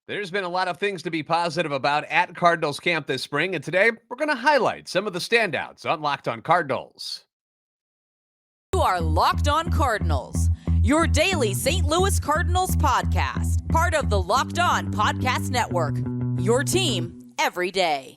There's been a lot of things to be positive about at Cardinals camp this spring, and today we're going to highlight some of the standouts on Locked on Cardinals. You are Locked on Cardinals, your daily St. Louis Cardinals podcast, part of the Locked on Podcast Network, your team every day.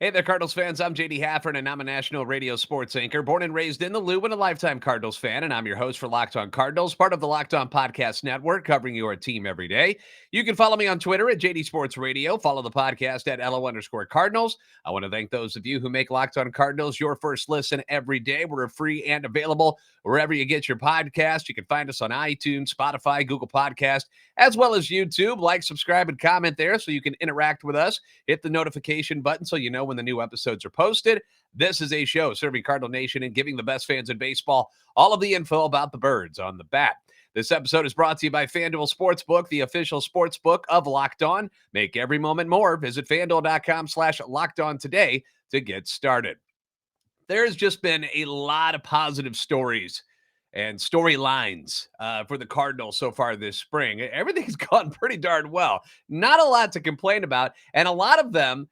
Hey there, Cardinals fans. I'm JD Hafford, and I'm a national radio sports anchor, born and raised in the Lou and a lifetime Cardinals fan. And I'm your host for Locked on Cardinals, part of the Locked on Podcast Network, covering your team every day. You can follow me on Twitter at JD Sports Radio. Follow the podcast at LO_Cardinals. I want to thank those of you who make Locked on Cardinals your first listen every day. We're free and available wherever you get your podcast. You can find us on iTunes, Spotify, Google Podcast, as well as YouTube. Like, subscribe, and comment there so you can interact with us. Hit the notification button so you know when the new episodes are posted. This is a show serving Cardinal Nation and giving the best fans in baseball all of the info about the birds on the bat. This episode is brought to you by FanDuel Sportsbook, the official sportsbook of Locked On. Make every moment more. Visit FanDuel.com/LockedOn today to get started. There's just been a lot of positive stories and storylines for the Cardinals so far this spring. Everything's gone pretty darn well. Not a lot to complain about, and a lot of them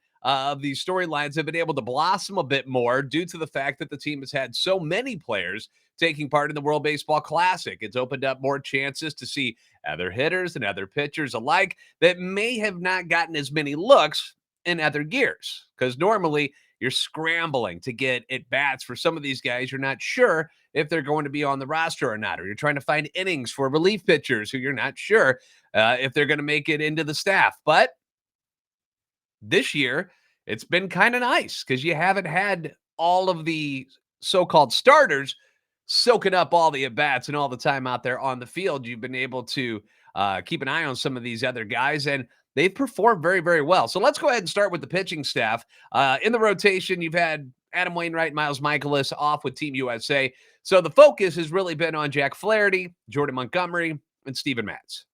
these storylines have been able to blossom a bit more due to the fact that the team has had so many players taking part in the World Baseball Classic. It's opened up more chances to see other hitters and other pitchers alike that may have not gotten as many looks in other years, because normally you're scrambling to get at bats for some of these guys. You're not sure if they're going to be on the roster or not, or you're trying to find innings for relief pitchers who you're not sure if they're going to make it into the staff. But this year, it's been kind of nice because you haven't had all of the so-called starters soaking up all the at-bats and all the time out there on the field. You've been able to keep an eye on some of these other guys, and they've performed very, very well. So let's go ahead and start with the pitching staff. In the rotation, you've had Adam Wainwright, Miles Mikolas off with Team USA. So the focus has really been on Jack Flaherty, Jordan Montgomery, and Steven Matz.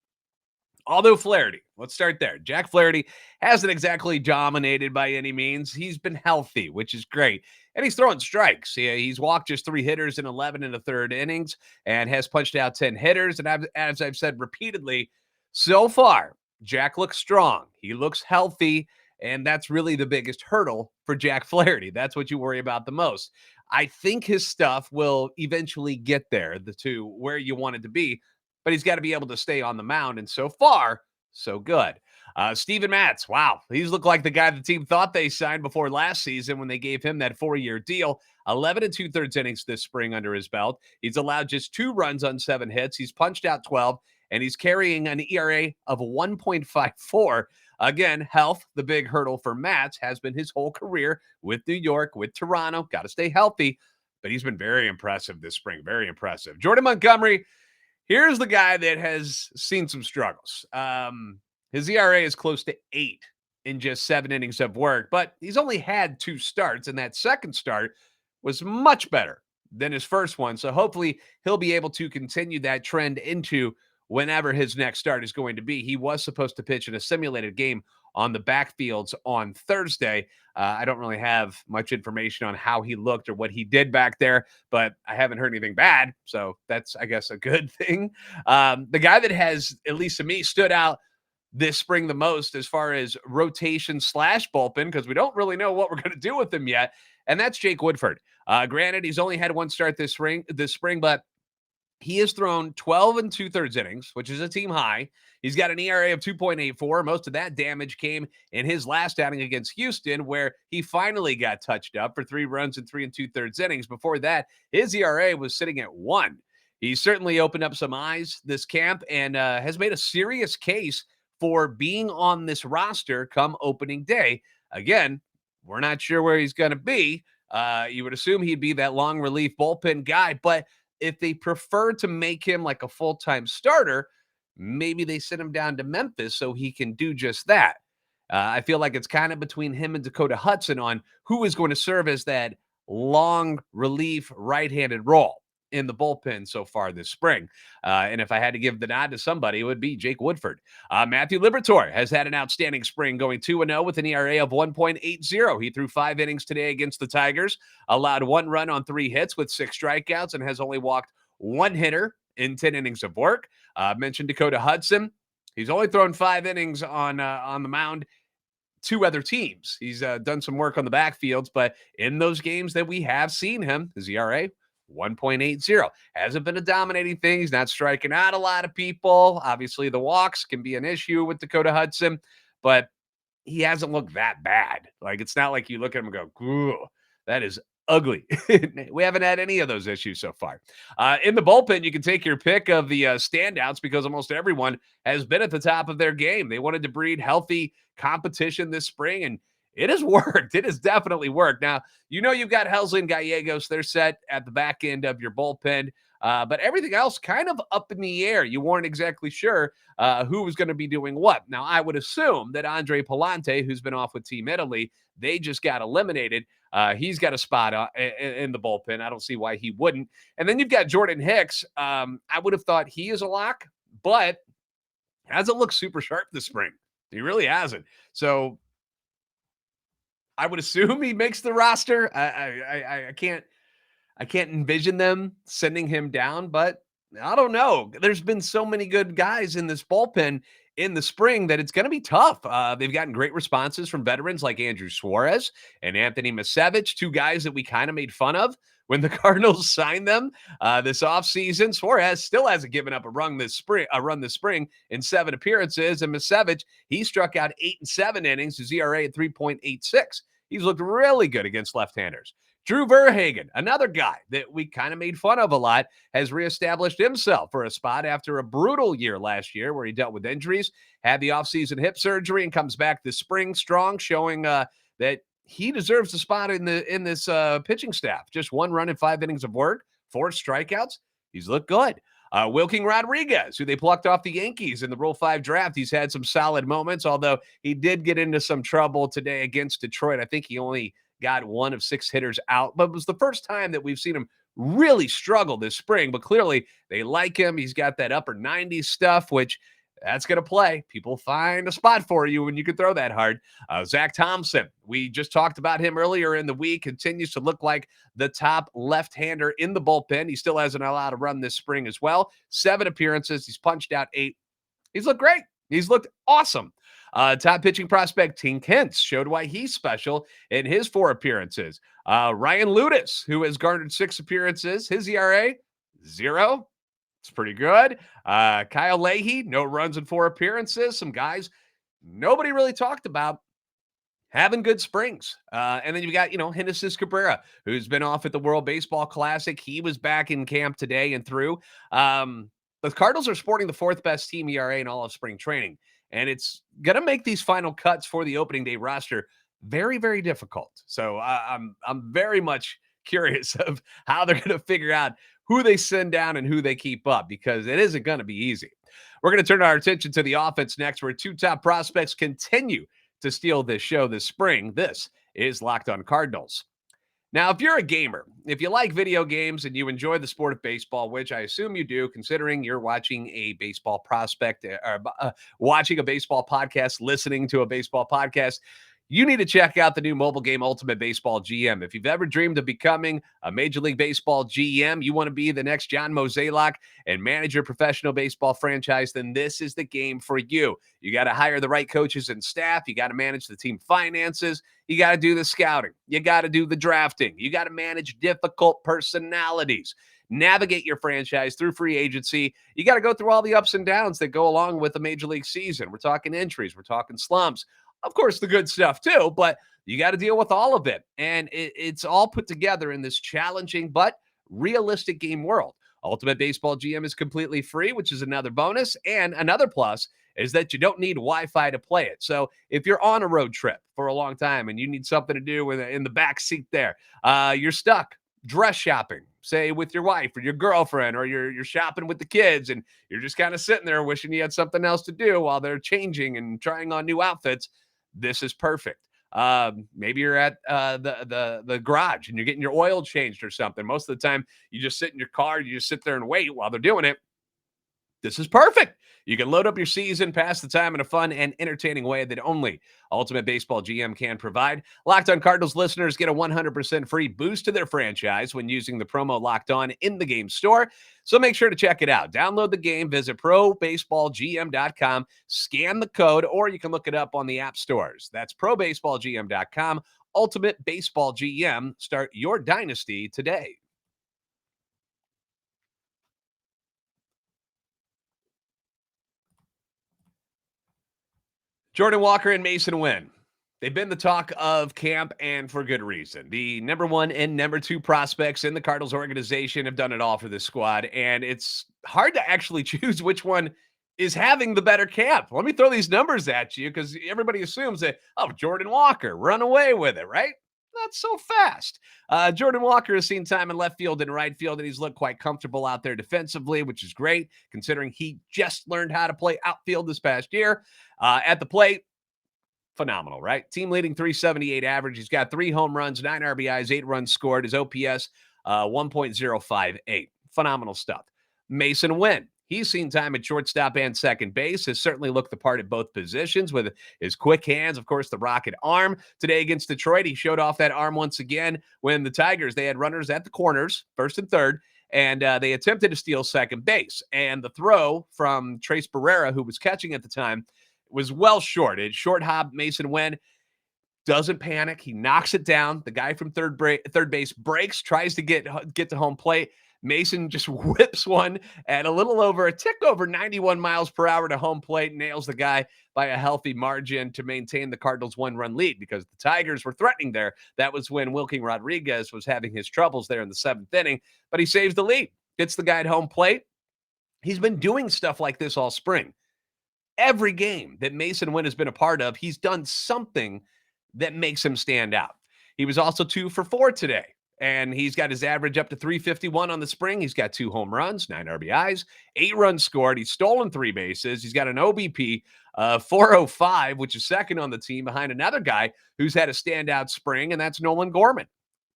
Although Flaherty, let's start there. Jack Flaherty hasn't exactly dominated by any means. He's been healthy, which is great. And he's throwing strikes. He's walked just 3 hitters in 11 and a third innings and has punched out 10 hitters. And as I've said repeatedly, so far, Jack looks strong. He looks healthy. And that's really the biggest hurdle for Jack Flaherty. That's what you worry about the most. I think his stuff will eventually get there to where you want it to be, but he's got to be able to stay on the mound. And so far, so good. Steven Matz, wow. He's looked like the guy the team thought they signed before last season when they gave him that 4-year deal. 11 and 2/3 innings this spring under his belt. He's allowed just 2 runs on 7 hits. He's punched out 12, and he's carrying an ERA of 1.54. Again, health, the big hurdle for Matz, has been his whole career with New York, with Toronto. Got to stay healthy, but he's been very impressive this spring. Very impressive. Jordan Montgomery, here's the guy that has seen some struggles. His ERA is close to 8 in just 7 innings of work, but he's only had 2 starts, and that second start was much better than his first one. So hopefully he'll be able to continue that trend into whenever his next start is going to be. He was supposed to pitch in a simulated game on the backfields on Thursday. I don't really have much information on how he looked or what he did back there, but I haven't heard anything bad. So that's, I guess, a good thing. The guy that has, at least to me, stood out this spring the most as far as rotation / bullpen, because we don't really know what we're going to do with him yet, and that's Jake Woodford. Granted, he's only had 1 start this spring, but he has thrown 12 and 2/3 innings, which is a team high. He's got an ERA of 2.84. Most of that damage came in his last outing against Houston, where he finally got touched up for 3 runs and 3 2/3 innings. Before that, his ERA was sitting at 1. He's certainly opened up some eyes this camp and has made a serious case for being on this roster come opening day. Again, we're not sure where he's going to be. You would assume he'd be that long relief bullpen guy, but if they prefer to make him like a full-time starter, maybe they send him down to Memphis so he can do just that. I feel like it's kind of between him and Dakota Hudson on who is going to serve as that long relief right-handed role. in the bullpen so far this spring. And if I had to give the nod to somebody, it would be Jake Woodford. Matthew Liberatore has had an outstanding spring, going 2-0 with an ERA of 1.80. He threw 5 innings today against the Tigers, allowed 1 run on 3 hits with 6 strikeouts, and has only walked 1 hitter in 10 innings of work. Mentioned Dakota Hudson. He's only thrown 5 innings on the mound. 2 other teams. He's done some work on the backfields, but in those games that we have seen him, his ERA 1.80. Hasn't been a dominating thing. He's not striking out a lot of people. Obviously, the walks can be an issue with Dakota Hudson, but he hasn't looked that bad. Like, it's not like you look at him and go, "Ooh, that is ugly." We haven't had any of those issues so far. In the bullpen, you can take your pick of the standouts because almost everyone has been at the top of their game. They wanted to breed healthy competition this spring, and it has worked. It has definitely worked. Now, you've got Helsley and Gallegos. They're set at the back end of your bullpen. But everything else kind of up in the air. You weren't exactly sure who was going to be doing what. Now, I would assume that Andre Palante, who's been off with Team Italy, they just got eliminated. He's got a spot in the bullpen. I don't see why he wouldn't. And then you've got Jordan Hicks. I would have thought he is a lock, but hasn't looked super sharp this spring. He really hasn't. So I would assume he makes the roster. I can't envision them sending him down, but I don't know. There's been so many good guys in this bullpen in the spring that it's going to be tough. They've gotten great responses from veterans like Andrew Suarez and Anthony Misevich, 2 guys that we kind of made fun of when the Cardinals signed them this offseason. Suarez still hasn't given up a run this spring in 7 appearances. And Misevich, he struck out 8 and 7 innings, his ERA at 3.86. He's looked really good against left-handers. Drew Verhagen, another guy that we kind of made fun of a lot, has reestablished himself for a spot after a brutal year last year where he dealt with injuries, had the offseason hip surgery, and comes back this spring strong, showing that he deserves a spot in this pitching staff. Just 1 run in 5 innings of work, 4 strikeouts. He's looked good. Wilking Rodriguez, who they plucked off the Yankees in the Rule 5 draft. He's had some solid moments, although he did get into some trouble today against Detroit. I think he only got 1 of 6 hitters out, but it was the first time that we've seen him really struggle this spring. But clearly they like him. He's got that upper 90s stuff, which that's going to play. People find a spot for you when you can throw that hard. Zach Thompson, we just talked about him earlier in the week, continues to look like the top left-hander in the bullpen. He still hasn't allowed a run this spring as well. 7 appearances. He's punched out 8. He's looked great. He's looked awesome. Top pitching prospect Tink Hintz showed why he's special in his 4 appearances. Ryan Ludus, who has garnered 6 appearances, his ERA 0. It's pretty good. Kyle Leahy, no runs in 4 appearances. Some guys nobody really talked about having good springs. And then you've got, Genesis Cabrera, who's been off at the World Baseball Classic. He was back in camp today and through. The Cardinals are sporting the 4th best team ERA in all of spring training. And it's going to make these final cuts for the opening day roster very, very difficult. So I'm very much curious of how they're going to figure out who they send down and who they keep up, because it isn't going to be easy. We're going to turn our attention to the offense next, where 2 top prospects continue to steal this show this spring. This is Locked On Cardinals. Now, if you're a gamer, if you like video games and you enjoy the sport of baseball, which I assume you do, considering you're watching a baseball prospect or watching a baseball podcast, listening to a baseball podcast, you need to check out the new mobile game Ultimate Baseball GM. If you've ever dreamed of becoming a Major League Baseball GM, you want to be the next John Mozeliak and manage your professional baseball franchise, then this is the game for you. You got to hire the right coaches and staff. You got to manage the team finances. You got to do the scouting. You got to do the drafting. You got to manage difficult personalities. Navigate your franchise through free agency. You got to go through all the ups and downs that go along with the Major League season. We're talking injuries. We're talking slumps. Of course, the good stuff too, but you got to deal with all of it. And it's all put together in this challenging but realistic game world. Ultimate Baseball GM is completely free, which is another bonus. And another plus is that you don't need Wi-Fi to play it. So if you're on a road trip for a long time and you need something to do in the back seat there, you're stuck dress shopping, say with your wife or your girlfriend, or you're shopping with the kids and you're just kind of sitting there wishing you had something else to do while they're changing and trying on new outfits, this is perfect. Maybe you're at the garage and you're getting your oil changed or something. Most of the time, you just sit in your car, you just sit there and wait while they're doing it. This is perfect. You can load up your season, pass the time in a fun and entertaining way that only Ultimate Baseball GM can provide. Locked On Cardinals listeners get a 100% free boost to their franchise when using the promo Locked On in the game store. So make sure to check it out. Download the game, visit probaseballgm.com, scan the code, or you can look it up on the app stores. That's probaseballgm.com. Ultimate Baseball GM. Start your dynasty today. Jordan Walker and Mason Wynn. They've been the talk of camp, and for good reason. The number 1 and number 2 prospects in the Cardinals organization have done it all for this squad, and it's hard to actually choose which one is having the better camp. Let me throw these numbers at you because everybody assumes that, oh, Jordan Walker, run away with it, right? Not so fast. Jordan Walker has seen time in left field and right field, and he's looked quite comfortable out there defensively, which is great considering he just learned how to play outfield this past year. At the plate, phenomenal, right? Team leading 378 average. He's got 3 home runs, 9 RBIs, 8 runs scored. His OPS, 1.058. Phenomenal stuff. Mason Wynn. He's seen time at shortstop and second base, has certainly looked the part at both positions with his quick hands, of course, the rocket arm. Today against Detroit, he showed off that arm once again when the Tigers, they had runners at the corners, first and third, and they attempted to steal second base. And the throw from Trace Barrera, who was catching at the time, was well short. It short hop Mason Wynn. Doesn't panic. He knocks it down. The guy from third base breaks, tries to get to home plate. Mason just whips one at a tick over 91 miles per hour to home plate, nails the guy by a healthy margin to maintain the Cardinals' 1-run lead because the Tigers were threatening there. That was when Wilking Rodriguez was having his troubles there in the 7th inning, but he saves the lead, gets the guy at home plate. He's been doing stuff like this all spring. Every game that Mason Wynn has been a part of, he's done something that makes him stand out. He was also 2 for 4 today, and he's got his average up to 351 on the spring. He's got 2 home runs, 9 RBIs, 8 runs scored. He's stolen 3 bases. He's got an OBP 405, which is second on the team behind another guy who's had a standout spring, and that's Nolan Gorman.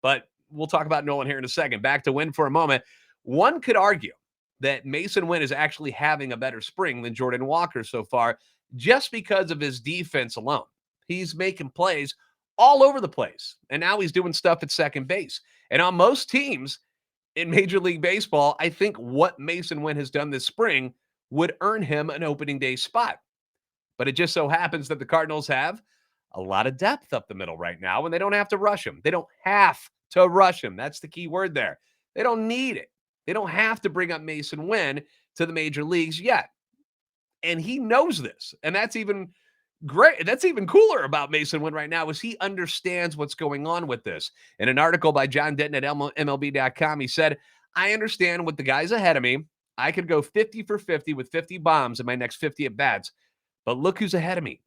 But we'll talk about Nolan here in a second. Back to Wynn for a moment. One could argue that Mason Wynn is actually having a better spring than Jordan Walker so far just because of his defense alone. He's making plays all over the place, and now he's doing stuff at second base. And on most teams in Major League Baseball, I think what Mason Wynn has done this spring would earn him an opening day spot. But it just so happens that the Cardinals have a lot of depth up the middle right now, and they don't have to rush him. They don't have to rush him. That's the key word there. They don't need it. They don't have to bring up Mason Wynn to the major leagues yet. And he knows this. And that's even great. That's even cooler about Mason Wynn right now is he understands what's going on with this. In an article by John Denton at MLB.com, he said, I understand with the guys ahead of me, I could go 50 for 50 with 50 bombs in my next 50 at-bats. But look who's ahead of me.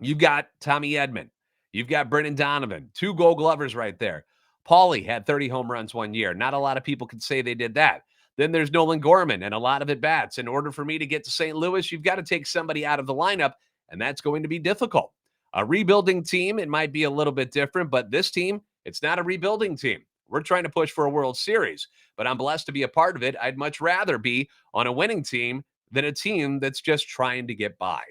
You've got Tommy Edman. You've got Brendan Donovan, 2 Gold Glovers right there. Paulie had 30 home runs one year. Not a lot of people can say they did that. Then there's Nolan Gorman and a lot of at-bats. In order for me to get to St. Louis, you've got to take somebody out of the lineup, and that's going to be difficult. A rebuilding team, it might be a little bit different, but this team, it's not a rebuilding team. We're trying to push for a World Series, but I'm blessed to be a part of it. I'd much rather be on a winning team than a team that's just trying to get by.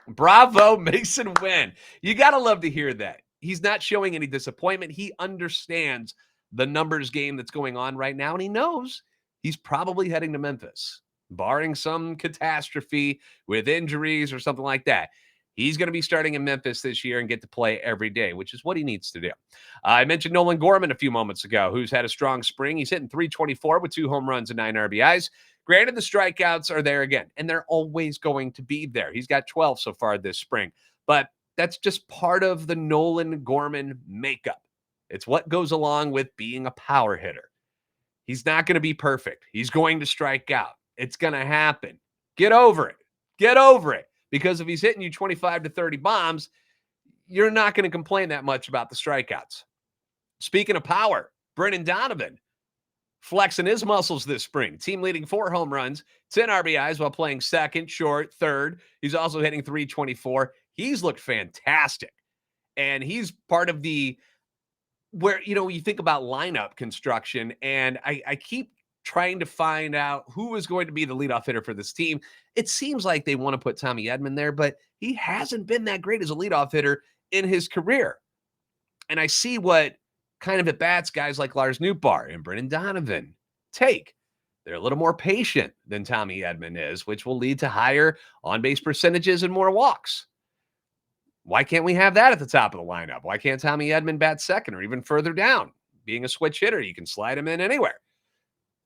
Bravo, Mason Wynn. You got to love to hear that. He's not showing any disappointment. He understands the numbers game that's going on right now, and he knows he's probably heading to Memphis, barring some catastrophe with injuries or something like that. He's going to be starting in Memphis this year and get to play every day, which is what he needs to do. I mentioned Nolan Gorman a few moments ago, who's had a strong spring. He's hitting 324 with 2 home runs and 9 RBIs. Granted, the strikeouts are there again, and they're always going to be there. He's got 12 so far this spring, but that's just part of the Nolan Gorman makeup. It's what goes along with being a power hitter. He's not going to be perfect. He's going to strike out. It's going to happen. Get over it. Get over it. Because if he's hitting you 25 to 30 bombs, you're not going to complain that much about the strikeouts. Speaking of power, Brendan Donovan flexing his muscles this spring. Team leading 4 home runs, 10 RBIs while playing second, short, third. He's also hitting 324. He's looked fantastic. And he's part of where, you think about lineup construction, and I keep trying to find out who is going to be the leadoff hitter for this team. It seems like they want to put Tommy Edman there, but he hasn't been that great as a leadoff hitter in his career. And I see what kind of at bats guys like Lars Nootbaar and Brendan Donovan take. They're a little more patient than Tommy Edman is, which will lead to higher on-base percentages and more walks. Why can't we have that at the top of the lineup? Why can't Tommy Edman bat second or even further down? Being a switch hitter, you can slide him in anywhere.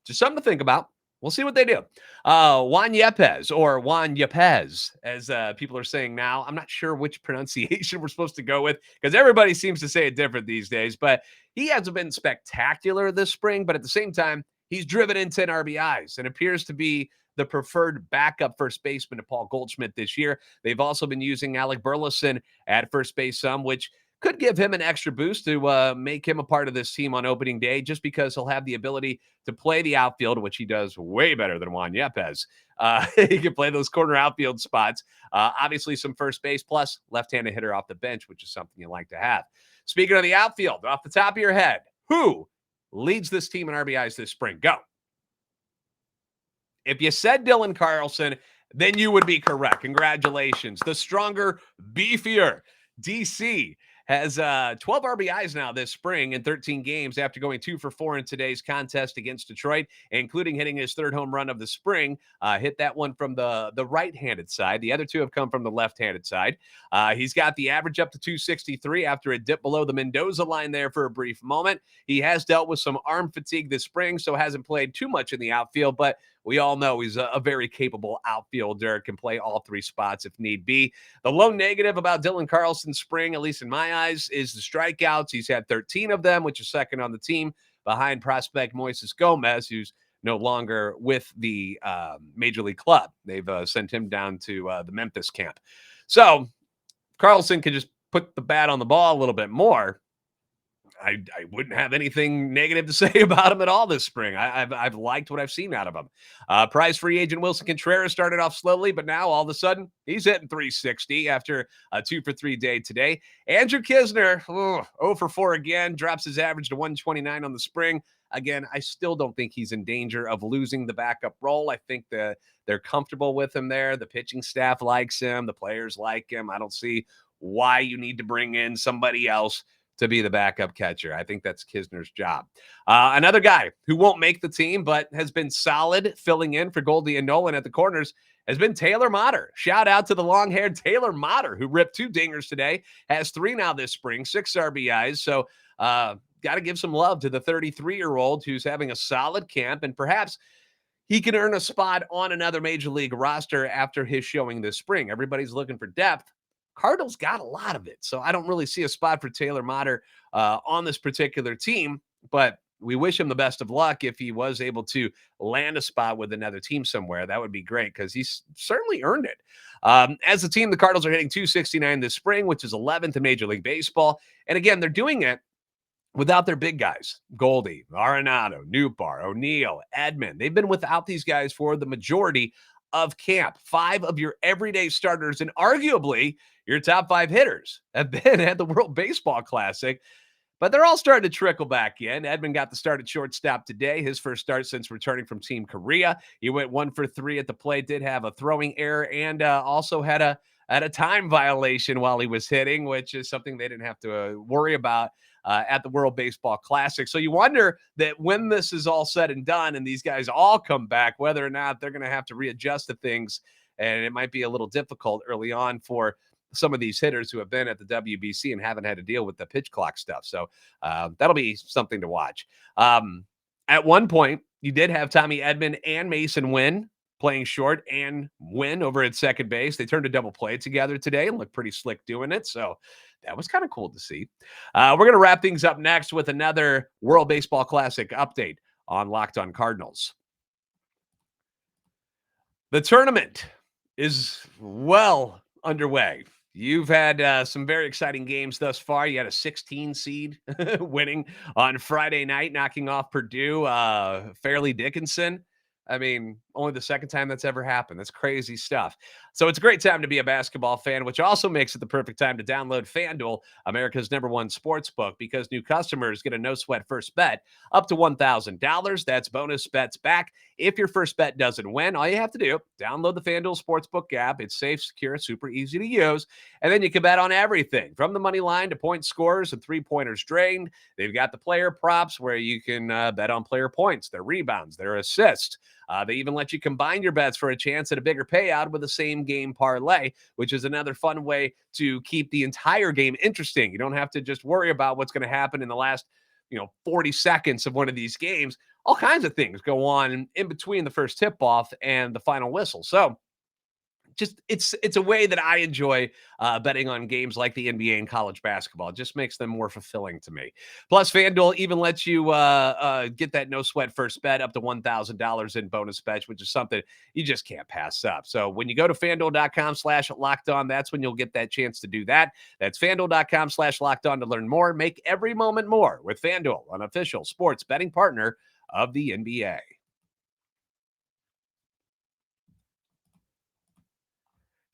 Just something to think about. We'll see what they do. Juan Yepez, or Juan Yepez, as people are saying now. I'm not sure which pronunciation we're supposed to go with because everybody seems to say it different these days. But he hasn't been spectacular this spring. But at the same time, he's driven in 10 RBIs and appears to be the preferred backup first baseman to Paul Goldschmidt this year. They've also been using Alec Burleson at first base some, which could give him an extra boost to make him a part of this team on opening day, just because he'll have the ability to play the outfield, which he does way better than Juan Yepez. He can play those corner outfield spots. Obviously, some first base plus left-handed hitter off the bench, which is something you like to have. Speaking of the outfield, off the top of your head, who leads this team in RBIs this spring? Go. If you said Dylan Carlson, then you would be correct. Congratulations. The stronger, beefier DC has 12 RBIs now this spring in 13 games after going 2 for 4 in today's contest against Detroit, including hitting his third home run of the spring. Hit that one from the right-handed side. The other two have come from the left-handed side. He's got the average up to 263 after a dip below the Mendoza line there for a brief moment. He has dealt with some arm fatigue this spring, so hasn't played too much in the outfield, but we all know he's a very capable outfielder, can play all three spots if need be. The lone negative about Dylan Carlson's spring, at least in my eyes, is the strikeouts. He's had 13 of them, which is second on the team behind prospect Moises Gomez, who's no longer with the Major League club. They've sent him down to the Memphis camp. So Carlson can just put the bat on the ball a little bit more. I wouldn't have anything negative to say about him at all this spring. I've liked what I've seen out of him. Prize free agent Wilson Contreras started off slowly, but now all of a sudden he's hitting 360 after a 2 for 3 day today. Andrew Kisner, 0 for 4 again, drops his average to 129 on the spring. Again, I still don't think he's in danger of losing the backup role. I think that they're comfortable with him there. The pitching staff likes him. The players like him. I don't see why you need to bring in somebody else to be the backup catcher. I think that's Kisner's job. Another guy who won't make the team, but has been solid filling in for Goldie and Nolan at the corners has been Taylor Motter. Shout out to the long-haired Taylor Motter, who ripped 2 dingers today, has 3 now this spring, 6 RBIs. So got to give some love to the 33-year-old who's having a solid camp, and perhaps he can earn a spot on another major league roster after his showing this spring. Everybody's looking for depth. Cardinals got a lot of it, so I don't really see a spot for Taylor Motter on this particular team, but we wish him the best of luck if he was able to land a spot with another team somewhere. That would be great because he's certainly earned it. As a team, the Cardinals are hitting 269 this spring, which is 11th in Major League Baseball, and again, they're doing it without their big guys, Goldie, Arenado, Nootbaar, O'Neill, Edman. They've been without these guys for the majority of camp. 5 of your everyday starters and arguably your top 5 hitters have been at the World Baseball Classic, but they're all starting to trickle back in. Edman got the start at shortstop today, his first start since returning from Team Korea. He went 1 for 3 at the plate, did have a throwing error, and also had a time violation while he was hitting, which is something they didn't have to worry about at the World Baseball Classic. So you wonder that when this is all said and done and these guys all come back, whether or not they're going to have to readjust to things, and it might be a little difficult early on for some of these hitters who have been at the WBC and haven't had to deal with the pitch clock stuff. So that'll be something to watch. At one point, you did have Tommy Edman and Mason Wynn playing short, and Wynn over at second base. They turned a double play together today and looked pretty slick doing it. So that was kind of cool to see. We're going to wrap things up next with another World Baseball Classic update on Locked On Cardinals. The tournament is well underway. You've had some very exciting games thus far. You had a 16 seed winning on Friday night, knocking off Purdue, Fairleigh Dickinson. I mean, only the second time that's ever happened. That's crazy stuff. So it's a great time to be a basketball fan, which also makes it the perfect time to download FanDuel, America's #1 sports book, because new customers get a no sweat first bet up to $1,000. That's bonus bets back if your first bet doesn't win. All you have to do, download the FanDuel Sportsbook app. It's safe, secure, super easy to use. And then you can bet on everything from the money line to point scores and three-pointers drained. They've got the player props where you can bet on player points, their rebounds, their assists. They even let you combine your bets for a chance at a bigger payout with the same game parlay, which is another fun way to keep the entire game interesting. You don't have to just worry about what's going to happen in the last 40 seconds of one of these games. All kinds of things go on in between the first tip off and the final whistle. So just it's a way that I enjoy betting on games like the NBA and college basketball. It just makes them more fulfilling to me. Plus, FanDuel even lets you get that no sweat first bet up to $1,000 in bonus bets, which is something you just can't pass up. So when you go to FanDuel.com/lockedon, that's when you'll get that chance to do that. That's FanDuel.com/lockedon to learn more. Make every moment more with FanDuel, an official sports betting partner of the NBA.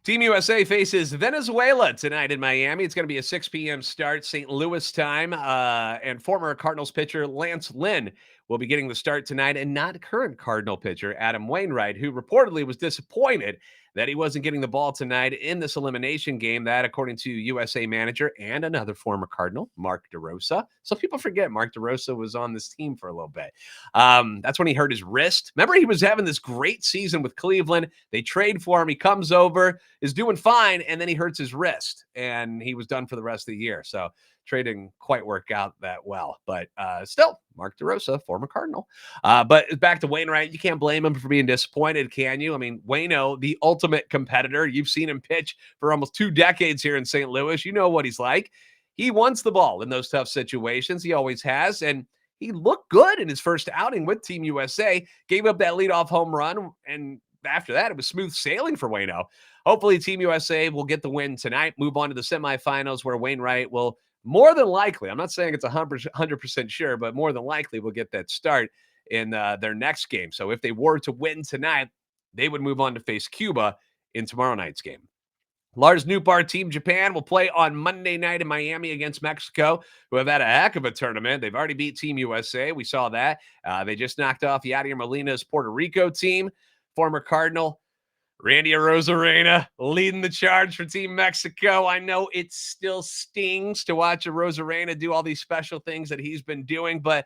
Team USA faces Venezuela tonight in Miami. It's going to be a 6 p.m. start, St. Louis time. And former Cardinals pitcher Lance Lynn will be getting the start tonight, and not current Cardinal pitcher Adam Wainwright, who reportedly was disappointed that he wasn't getting the ball tonight in this elimination game. That, according to USA manager and another former Cardinal, Mark DeRosa. So people forget Mark DeRosa was on this team for a little bit. That's when he hurt his wrist. Remember, he was having this great season with Cleveland. They trade for him. He comes over, is doing fine, and then he hurts his wrist, and he was done for the rest of the year. So trading quite work out that well. But still, Mark DeRosa, former Cardinal. But back to Wainwright, you can't blame him for being disappointed, can you? I mean, Waino, the ultimate competitor. You've seen him pitch for almost 2 decades here in St. Louis. You know what he's like. He wants the ball in those tough situations. He always has. And he looked good in his first outing with Team USA. Gave up that leadoff home run. And after that, it was smooth sailing for Waino. Hopefully, Team USA will get the win tonight, move on to the semifinals, where Wainwright will more than likely, I'm not saying it's 100% sure, but more than likely will get that start in their next game. So if they were to win tonight, they would move on to face Cuba in tomorrow night's game. Lars Nootbaar, Team Japan, will play on Monday night in Miami against Mexico, who have had a heck of a tournament. They've already beat Team USA. We saw that. They just knocked off Yadier Molina's Puerto Rico team. Former Cardinal Randy Arozarena leading the charge for Team Mexico. I know it still stings to watch Arozarena do all these special things that he's been doing, but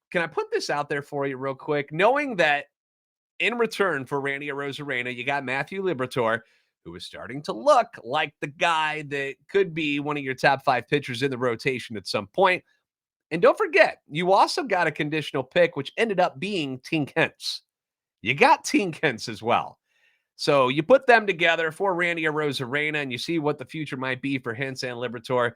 can I put this out there for you real quick? Knowing that in return for Randy Arozarena, you got Matthew Liberatore, who is starting to look like the guy that could be one of your top 5 pitchers in the rotation at some point. And don't forget, you also got a conditional pick, which ended up being Tink Hence. You got Tink Hence as well. So you put them together for Randy Arozarena, and you see what the future might be for Hence and Liberatore.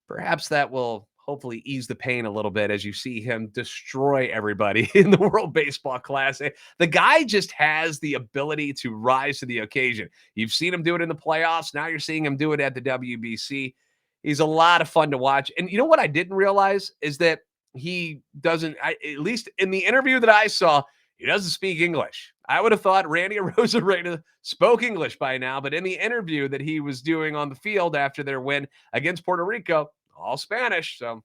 Perhaps that will hopefully ease the pain a little bit as you see him destroy everybody in the World Baseball Classic. The guy just has the ability to rise to the occasion. You've seen him do it in the playoffs. Now you're seeing him do it at the WBC. He's a lot of fun to watch. And you know what I didn't realize is that he doesn't, at least in the interview that I saw, he doesn't speak English. I would have thought Randy Arozarena spoke English by now, but in the interview that he was doing on the field after their win against Puerto Rico, all Spanish. So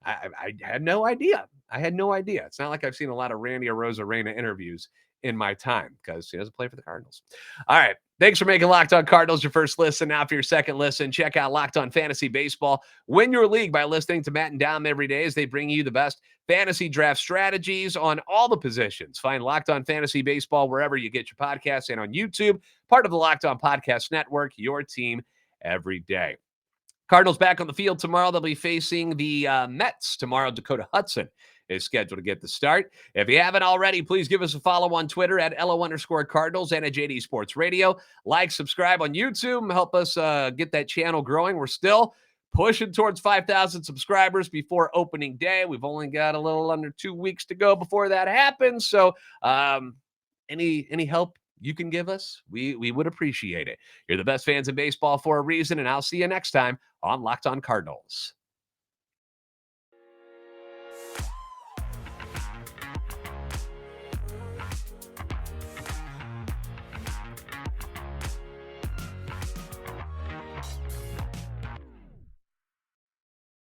I had no idea. I had no idea. It's not like I've seen a lot of Randy Arozarena interviews in my time because he doesn't play for the Cardinals. All right. Thanks for making Locked On Cardinals your first listen. Now for your second listen, check out Locked On Fantasy Baseball. Win your league by listening to Matt and Dom every day as they bring you the best fantasy draft strategies on all the positions. Find Locked On Fantasy Baseball wherever you get your podcasts and on YouTube, part of the Locked On Podcast Network, your team every day. Cardinals back on the field tomorrow. They'll be facing the Mets tomorrow. Dakota Hudson is scheduled to get the start. If you haven't already, please give us a follow on Twitter at @LO_Cardinals and at JD Sports Radio. Like, subscribe on YouTube. Help us get that channel growing. We're still pushing towards 5,000 subscribers before opening day. We've only got a little under 2 weeks to go before that happens. So any help you can give us, we would appreciate it. You're the best fans of baseball for a reason, and I'll see you next time on Locked On Cardinals.